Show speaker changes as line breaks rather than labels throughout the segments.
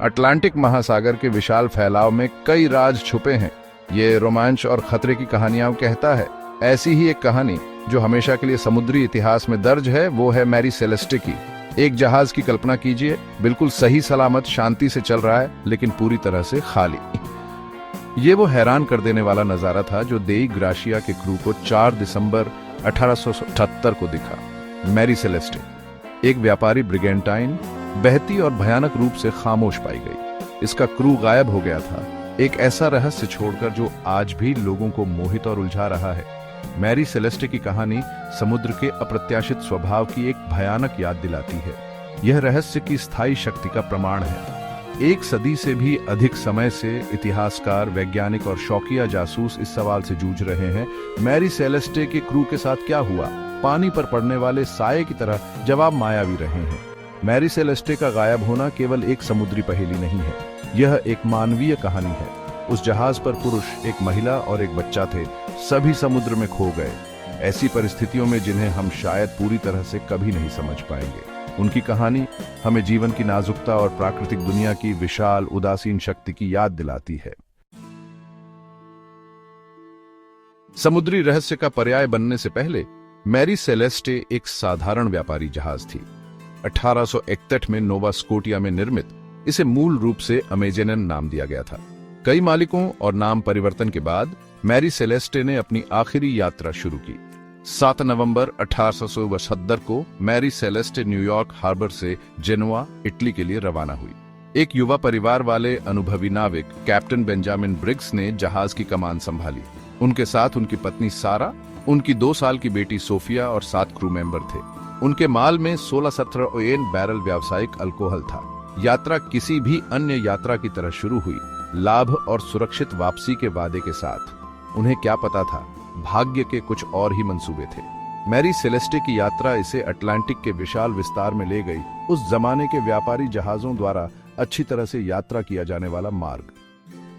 Atlantic महासागर के विशाल फैलाव में कई राज छुपे हैं। ये रोमांच और खतरे की कहानियां कहता है। ऐसी ही एक कहानी जो हमेशा के लिए समुद्री इतिहास में दर्ज है, वो है मैरी सेलेस्टे की। एक जहाज की कल्पना कीजिए, बिल्कुल सही सलामत शांति से चल रहा है, लेकिन पूरी तरह से खाली। ये वो हैरान कर देने वाला नजारा था जो देई ग्राशिया के क्रू को 4 दिसंबर 1878 को दिखा। मैरी सेलेस्टे, एक व्यापारी ब्रिगेंटाइन, बहती और भयानक रूप से खामोश पाई गई। इसका क्रू गायब हो गया था, एक ऐसा रहस्य छोड़कर जो आज भी लोगों को मोहित और उलझा रहा है। मैरी सेलेस्टे की कहानी समुद्र के अप्रत्याशित स्वभाव की एक भयानक याद दिलाती है। यह रहस्य की स्थायी शक्ति का प्रमाण है। 1 सदी से भी अधिक समय से इतिहासकार, वैज्ञानिक और शौकिया जासूस इस सवाल से जूझ रहे हैं, मैरी सेलेस्टे के क्रू के साथ क्या हुआ। पानी पर पड़ने वाले साये की तरह जवाब मायावी रहे हैं। मैरी सेलेस्टे का गायब होना केवल एक समुद्री पहेली नहीं है, यह एक मानवीय कहानी है। उस जहाज पर पुरुष, एक महिला और एक बच्चा थे, सभी समुद्र में खो गए, ऐसी परिस्थितियों में जिन्हें हम शायद पूरी तरह से कभी नहीं समझ पाएंगे। उनकी कहानी हमें जीवन की नाजुकता और प्राकृतिक दुनिया की विशाल उदासीन शक्ति की याद दिलाती है। समुद्री रहस्य का पर्याय बनने से पहले मैरी सेलेस्टे एक साधारण व्यापारी जहाज थी। 1861 में नोवा स्कोटिया में निर्मित इसे मूल रूप से अमेजेनन नाम दिया गया था। कई मालिकों और नाम परिवर्तन के बाद मैरी सेलेस्टे ने अपनी आखिरी यात्रा शुरू की। 7 नवंबर 1872 को मैरी सेलेस्टे न्यूयॉर्क हार्बर से जेनोआ, इटली के लिए रवाना हुई। एक युवा परिवार वाले अनुभवी नाविक कैप्टन बेंजामिन ब्रिग्स ने जहाज की कमान संभाली। उनके साथ उनकी पत्नी सारा, उनकी 2 साल की बेटी सोफिया और 7 क्रू मेंबर थे। उनके माल में 16-17 ओएन बैरल व्यावसायिक अल्कोहल था। यात्रा किसी भी अन्य यात्रा की तरह शुरू हुई, लाभ और सुरक्षित वापसी के वादे के साथ। उन्हें क्या पता था, भाग्य के कुछ और ही मंसूबे थे। मैरी सेलेस्टे की यात्रा इसे अटलांटिक के विशाल विस्तार में ले गई, उस जमाने के व्यापारी जहाजों द्वारा अच्छी तरह से यात्रा किया जाने वाला मार्ग।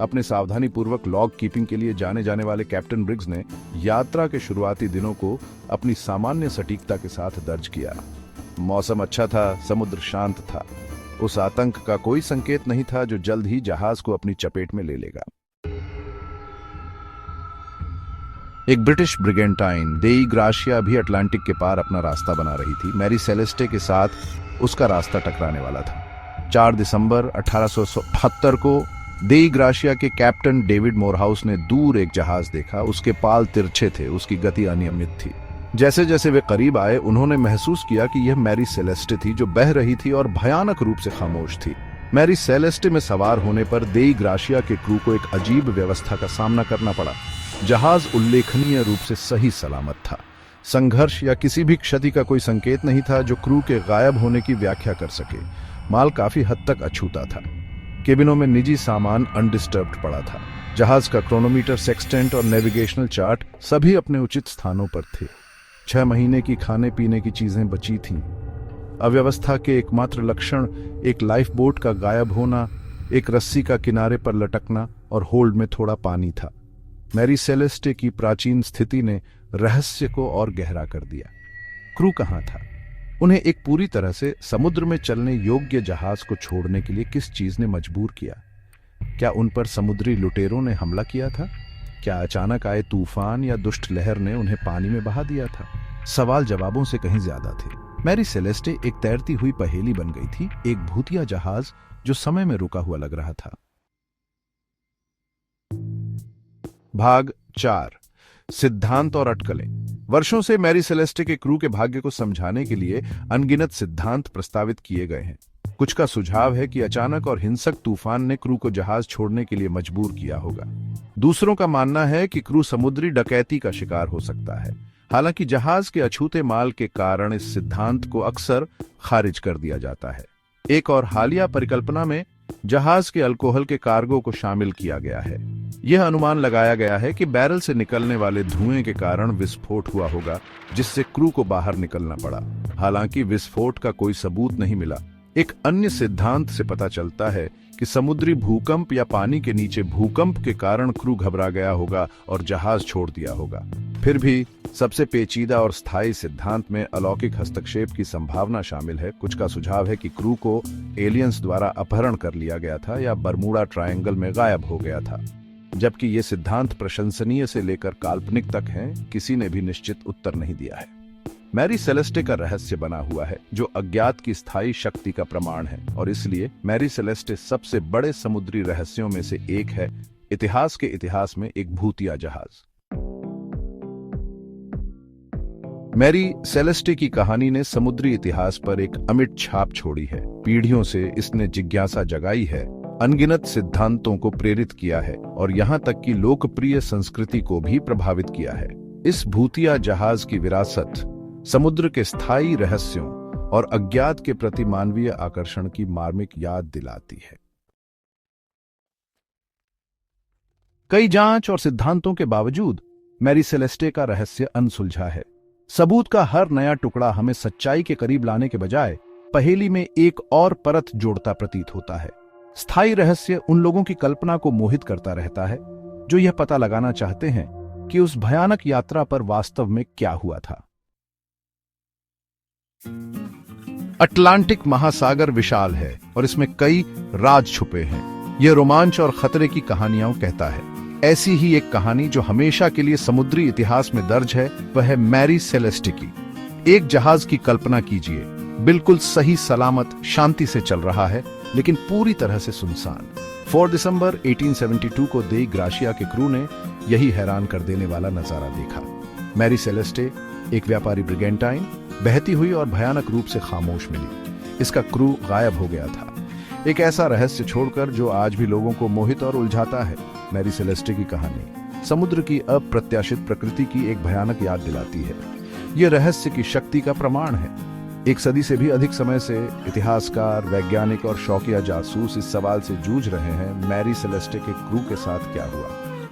अपने सावधानी पूर्वक लॉग कीपिंग के लिए जाने जाने वाले कैप्टन ब्रिग्स ने यात्रा के शुरुआती दिनों को अपनी सामान्य सटीकता के साथ दर्ज किया। मौसम अच्छा था, समुद्र शांत था, उस आतंक का कोई संकेत नहीं था जो जल्द ही जहाज को अपनी चपेट में ले लेगा। एक ब्रिटिश ब्रिगेंटाइन देई ग्राशिया भी अटलांटिक के पार अपना रास्ता बना रही थी। मैरी सेलेस्टे के साथ उसका रास्ता टकराने वाला था। 4 दिसंबर 1878 को देई ग्राशिया के कैप्टन डेविड मोरहाउस ने दूर एक जहाज देखा। उसके पाल तिरछे थे, उसकी गति अनियमित थी। जैसे जैसे वे करीब आए, उन्होंने महसूस किया कि यह मैरी सेलेस्टे थी जो बह रही थी और भयानक रूप से खामोश थी। मैरी सेलेस्टे में सवार होने पर देई ग्राशिया के क्रू को एक अजीब व्यवस्था का सामना करना पड़ा। जहाज उल्लेखनीय रूप से सही सलामत था। संघर्ष या किसी भी क्षति का कोई संकेत नहीं था जो क्रू के गायब होने की व्याख्या कर सके। माल काफी हद तक अछूता था। केबिनों में निजी सामान अनडिस्टर्ब्ड पड़ा था। जहाज का क्रोनोमीटर, सेक्सटेंट और नेविगेशनल चार्ट सभी अपने उचित स्थानों पर थे। 6 महीने की खाने पीने की चीजें बची थीं। अव्यवस्था के एकमात्र लक्षण एक लाइफ बोट का गायब होना, एक रस्सी का किनारे पर लटकना और होल्ड में थोड़ा पानी था। मैरी सेलेस्टे की प्राचीन स्थिति ने रहस्य को और गहरा कर दिया। क्रू कहाँ था? उन्हें एक पूरी तरह से समुद्र में चलने योग्य जहाज को छोड़ने के लिए किस चीज ने मजबूर किया? क्या उन पर समुद्री लुटेरों ने हमला किया था? क्या अचानक आए तूफान या दुष्ट लहर ने उन्हें पानी में बहा दिया था? सवाल जवाबों से कहीं ज्यादा थे। मैरी सेलेस्टे एक तैरती हुई पहेली बन गई थी, एक भूतिया जहाज जो समय में रुका हुआ लग रहा था। भाग 4, सिद्धांत और अटकलें। वर्षों से मैरी सेलेस्टे के क्रू के भाग्य को समझाने के लिए अनगिनत सिद्धांत प्रस्तावित किए गए हैं। कुछ का सुझाव है कि अचानक और हिंसक तूफान ने क्रू को जहाज छोड़ने के लिए मजबूर किया होगा। दूसरों का मानना है कि क्रू समुद्री डकैती का शिकार हो सकता है। हालांकि जहाज के अछूते माल के कारण इस सिद्धांत को अक्सर खारिज कर दिया जाता है। एक और हालिया परिकल्पना में जहाज के अल्कोहल के कार्गो को शामिल किया गया है। यह अनुमान लगाया गया है कि बैरल से निकलने वाले धुएं के कारण विस्फोट हुआ होगा, जिससे क्रू को बाहर निकलना पड़ा। हालांकि विस्फोट का कोई सबूत नहीं मिला। एक अन्य सिद्धांत से पता चलता है कि समुद्री भूकंप या पानी के नीचे भूकंप के कारण क्रू घबरा गया होगा और जहाज छोड़ दिया होगा। फिर भी सबसे पेचीदा और स्थायी सिद्धांत में अलौकिक हस्तक्षेप की संभावना शामिल है। कुछ का सुझाव है कि क्रू को एलियंस द्वारा अपहरण कर लिया गया था या बरमूडा ट्रायंगल में गायब हो गया था, जबकि ये सिद्धांत प्रशंसनीय से लेकर काल्पनिक तक हैं, किसी ने भी निश्चित उत्तर नहीं दिया है। मैरी सेलेस्टे का रहस्य बना हुआ है, जो अज्ञात की स्थायी शक्ति का प्रमाण है, और इसलिए मैरी सेलेस्टे सबसे बड़े समुद्री रहस्यों में से एक है, इतिहास के इतिहास में एक भूतिया जहाज। मैरी सेलेस्टे की कहानी ने समुद्री इतिहास पर एक अमिट छाप छोड़ी है। पीढ़ियों से इसने जिज्ञासा जगाई है, अनगिनत सिद्धांतों को प्रेरित किया है और यहाँ तक कि लोकप्रिय संस्कृति को भी प्रभावित किया है। इस भूतिया जहाज की विरासत समुद्र के स्थायी रहस्यों और अज्ञात के प्रति मानवीय आकर्षण की मार्मिक याद दिलाती है। कई जांच और सिद्धांतों के बावजूद मैरी सेलेस्टे का रहस्य अनसुलझा है। सबूत का हर नया टुकड़ा हमें सच्चाई के करीब लाने के बजाय पहेली में एक और परत जोड़ता प्रतीत होता है। स्थायी रहस्य उन लोगों की कल्पना को मोहित करता रहता है जो यह पता लगाना चाहते हैं कि उस भयानक यात्रा पर वास्तव में क्या हुआ था। अटलांटिक महासागर विशाल है और इसमें कई राज छुपे हैं। यह रोमांच और खतरे की कहानियां कहता है। ऐसी ही एक कहानी जो हमेशा के लिए समुद्री इतिहास में दर्ज है, वह है मैरी सेलेस्टे की। एक जहाज की कल्पना कीजिए, बिल्कुल सही सलामत शांति से चल रहा है, लेकिन पूरी तरह से सुनसान। 4 दिसंबर 1872 को देई ग्राशिया के क्रू ने यही हैरान कर देने वाला नजारा देखा। मैरी सेलेस्टे, एक व्यापारी ब्रिगेंटाइन, बहती हुई और भयानक रूप से खामोश मिली। इसका क्रू गायब हो गया था, एक ऐसा रहस्य छोड़कर जो आज भी लोगों को मोहित और उलझाता है। मैरी सेलेस्टे की कहानी समुद्र की अप्रत्याशित प्रकृति की एक भयानक याद दिलाती है। यह रहस्य की शक्ति का प्रमाण है। एक सदी से भी अधिक समय से इतिहासकार, वैज्ञानिक और शौकिया जासूस इस सवाल से जूझ रहे हैं, मैरी सेलेस्टे के क्रू के साथ क्या हुआ।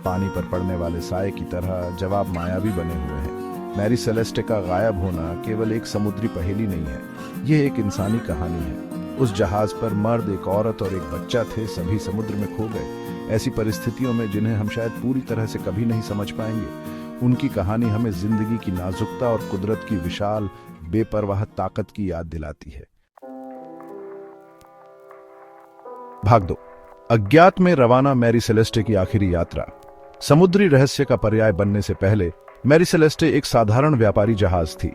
पानी पर पड़ने वाले साए की तरह जवाब मायावी बने हुए हैं। मैरी सेलेस्टे का गायब होना केवल एक समुद्री पहेली नहीं है, यह एक इंसानी कहानी है। उस जहाज पर मर्द, एक औरत और एक बच्चा थे, सभी समुद्र में खो गए। ऐसी परिस्थितियों में जिन्हें हम शायद पूरी तरह से कभी नहीं समझ पाएंगे, उनकी कहानी हमें जिंदगी की नाजुकता और कुदरत की विशाल बेपरवाह ताकत की याद दिलाती है। भाग 2। अज्ञात में रवाना मैरी सेलेस्टे की आखिरी यात्रा। समुद्री रहस्य का पर्याय बनने से पहले मैरी सेलेस्टे एक साधारण व्यापारी जहाज थी।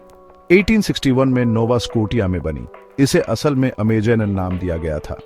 1861 में नोवा स्कोटिया में बनी। इसे असल में अमेजन नाम दिया गया था।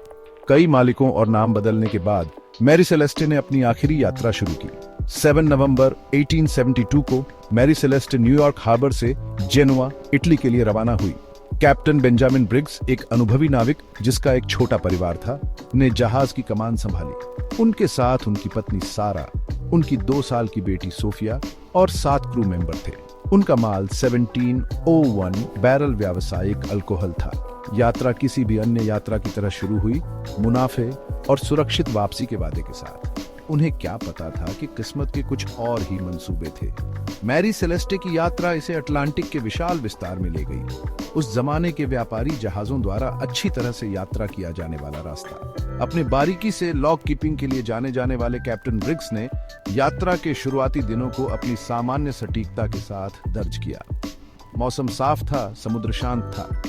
कई मालिकों और नाम बदलने के बाद मैरी सेलेस्टे ने अपनी आखिरी यात्रा शुरू की। 7 नवंबर 1872 को मैरी सेलेस्टे न्यूयॉर्क हार्बर से जेनुआ, इटली के लिए रवाना हुई। कैप्टन बेंजामिन ब्रिग्स, एक अनुभवी नाविक जिसका एक छोटा परिवार था, ने जहाज की कमान संभाली। उनके साथ उनकी पत्नी सारा, उनकी 2 साल की बेटी सोफिया और 7 क्रू मेंबर थे। उनका माल 1701 बैरल व्यावसायिक अल्कोहल था। यात्रा किसी भी अन्य यात्रा की तरह शुरू हुई, मुनाफे और सुरक्षित वापसी के वादे के साथ। उन्हें क्या पता था कि किस्मत के कुछ और ही मंसूबे थे। मैरी सेलेस्टे की यात्रा इसे अटलांटिक के विशाल विस्तार में ले गई। उस जमाने के व्यापारी जहाजों द्वारा अच्छी तरह से यात्रा किया जाने वाला रास्ता। अपने बारीकी से लॉग कीपिंग के लिए जाने जाने वाले कैप्टन ब्रिग्स ने यात्रा के शुरुआती दिनों को अपनी सामान्य सटीकता के साथ दर्ज किया। मौसम साफ था, समुद्र शांत था।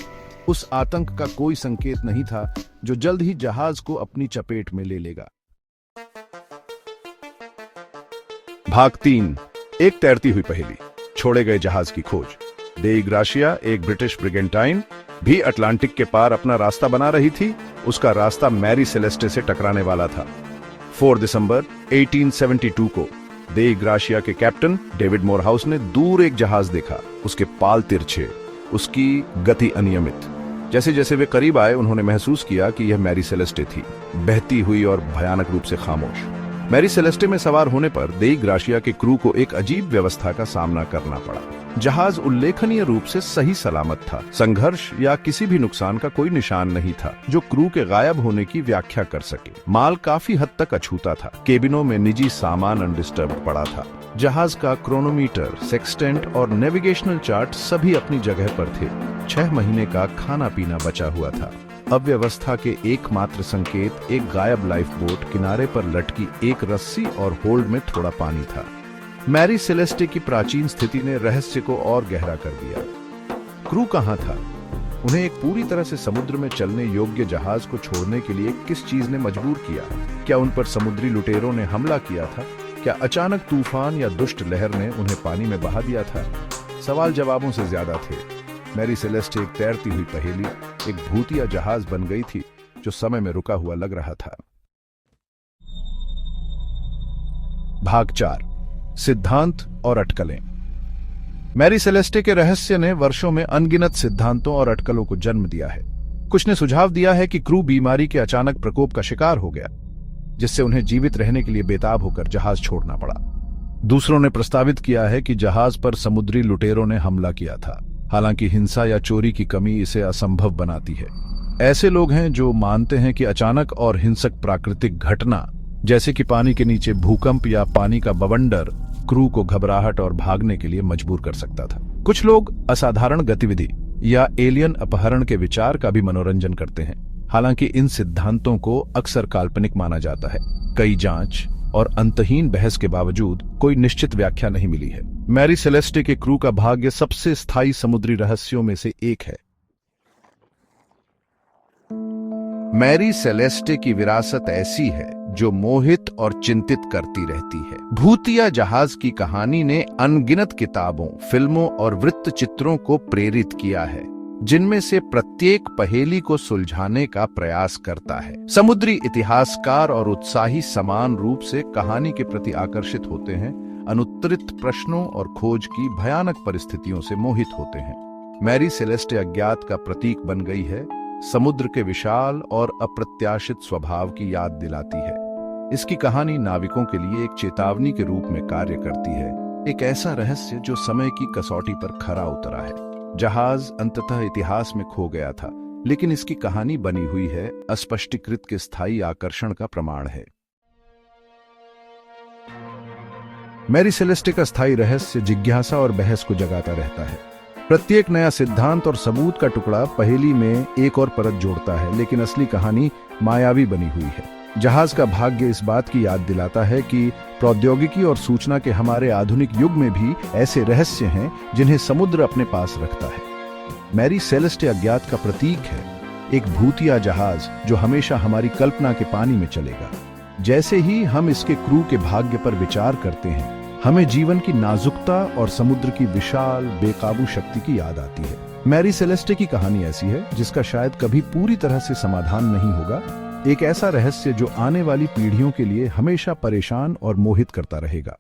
उस आतंक का कोई संकेत नहीं था जो जल्द ही जहाज को अपनी चपेट में ले लेगा। भाग 3। एक तैरती हुई पहेली, छोड़े गए जहाज की खोज। देई ग्राशिया, एक ब्रिटिश ब्रिगेंटाइन, भी अटलांटिक के पार अपना रास्ता बना रही थी। उसका रास्ता मैरी सेलेस्टे से टकराने वाला था। 4 दिसंबर 1872 को देई ग्राशिया के कैप्टन डेविड मोरहाउस ने दूर एक जहाज देखा। उसके पाल तिरछे, उसकी गति अनियमित। जैसे जैसे वे करीब आए, उन्होंने महसूस किया कि यह मैरी सेलेस्टे थी, बहती हुई और भयानक रूप से खामोश। मैरी सेलेस्टे में सवार होने पर देई ग्राशिया के क्रू को एक अजीब व्यवस्था का सामना करना पड़ा। जहाज उल्लेखनीय रूप से सही सलामत था। संघर्ष या किसी भी नुकसान का कोई निशान नहीं था जो क्रू के गायब होने की व्याख्या कर सके। माल काफी हद तक अछूता था। केबिनों में निजी सामान अनडिस्टर्ब पड़ा था। जहाज का क्रोनोमीटर, सेक्सटेंट और नेविगेशनल चार्ट सभी अपनी जगह पर थे। 6 महीने का खाना पीना बचा हुआ था। अव्यवस्था के एकमात्र संकेत एक गायब लाइफ बोट, किनारे पर लटकी एक रस्सी और होल्ड में थोड़ा पानी था। मैरी सेलेस्टे की प्राचीन स्थिति ने रहस्य को और गहरा कर दिया। क्रू कहां था? उन्हें एक पूरी तरह से समुद्र में चलने योग्य जहाज को छोड़ने के लिए किस चीज ने मजबूर किया? क्या उन पर समुद्री लुटेरों ने हमला किया था? क्या अचानक तूफान या दुष्ट लहर ने उन्हें पानी में बहा दिया था? सवाल जवाबों से ज्यादा थे। मैरी सेलेस्टे एक तैरती हुई पहेली, एक भूतिया जहाज बन गई थी जो समय में रुका हुआ लग रहा था। भाग 4, सिद्धांत और अटकलें। मैरी सेलेस्टे के रहस्य ने वर्षों में अनगिनत सिद्धांतों और अटकलों को जन्म दिया है। कुछ ने सुझाव दिया है कि क्रू बीमारी के अचानक प्रकोप का शिकार हो गया, जिससे उन्हें जीवित रहने के लिए बेताब होकर जहाज छोड़ना पड़ा। दूसरों ने प्रस्तावित किया है कि जहाज पर समुद्री लुटेरों ने हमला किया था, हालांकि हिंसा या चोरी की कमी इसे असंभव बनाती है। ऐसे लोग हैं जो मानते हैं कि अचानक और हिंसक प्राकृतिक घटना, जैसे कि पानी के नीचे भूकंप या पानी का बवंडर, क्रू को घबराहट और भागने के लिए मजबूर कर सकता था। कुछ लोग असाधारण गतिविधि या एलियन अपहरण के विचार का भी मनोरंजन करते हैं, हालांकि इन सिद्धांतों को अक्सर काल्पनिक माना जाता है। कई जांच और अंतहीन बहस के बावजूद कोई निश्चित व्याख्या नहीं मिली है। मैरी सेलेस्टे के क्रू का भाग्य सबसे स्थायी समुद्री रहस्यों में से एक है। मैरी सेलेस्टे की विरासत ऐसी है जो मोहित और चिंतित करती रहती है। भूतिया जहाज की कहानी ने अनगिनत किताबों, फिल्मों और वृत्तचित्रों को प्रेरित किया है, जिनमें से प्रत्येक पहेली को सुलझाने का प्रयास करता है। समुद्री इतिहासकार और उत्साही समान रूप से कहानी के प्रति आकर्षित होते हैं, अनुत्तरित प्रश्नों और खोज की भयानक परिस्थितियों से मोहित होते हैं। मैरी सेलेस्टे अज्ञात का प्रतीक बन गई है, समुद्र के विशाल और अप्रत्याशित स्वभाव की याद दिलाती है। इसकी कहानी नाविकों के लिए एक चेतावनी के रूप में कार्य करती है, एक ऐसा रहस्य जो समय की कसौटी पर खरा उतरा है। जहाज अंततः इतिहास में खो गया था, लेकिन इसकी कहानी बनी हुई है, अस्पष्टीकृत के स्थायी आकर्षण का प्रमाण है। मैरी सेलेस्टे का स्थायी रहस्य जिज्ञासा और बहस को जगाता रहता है। प्रत्येक नया सिद्धांत और सबूत का टुकड़ा पहेली में एक और परत जोड़ता है, लेकिन असली कहानी मायावी बनी हुई है। जहाज का भाग्य इस बात की याद दिलाता है कि प्रौद्योगिकी और सूचना के हमारे आधुनिक युग में भी ऐसे रहस्य हैं जिन्हें समुद्र अपने पास रखता है। मैरी सेलेस्टे अज्ञात का प्रतीक है, एक भूतिया जहाज जो हमेशा हमारी कल्पना के पानी में चलेगा। जैसे ही हम इसके क्रू के भाग्य पर विचार करते हैं, हमें जीवन की नाजुकता और समुद्र की विशाल बेकाबू शक्ति की याद आती है। मैरी सेलेस्टे की कहानी ऐसी है जिसका शायद कभी पूरी तरह से समाधान नहीं होगा, एक ऐसा रहस्य जो आने वाली पीढ़ियों के लिए हमेशा परेशान और मोहित करता रहेगा।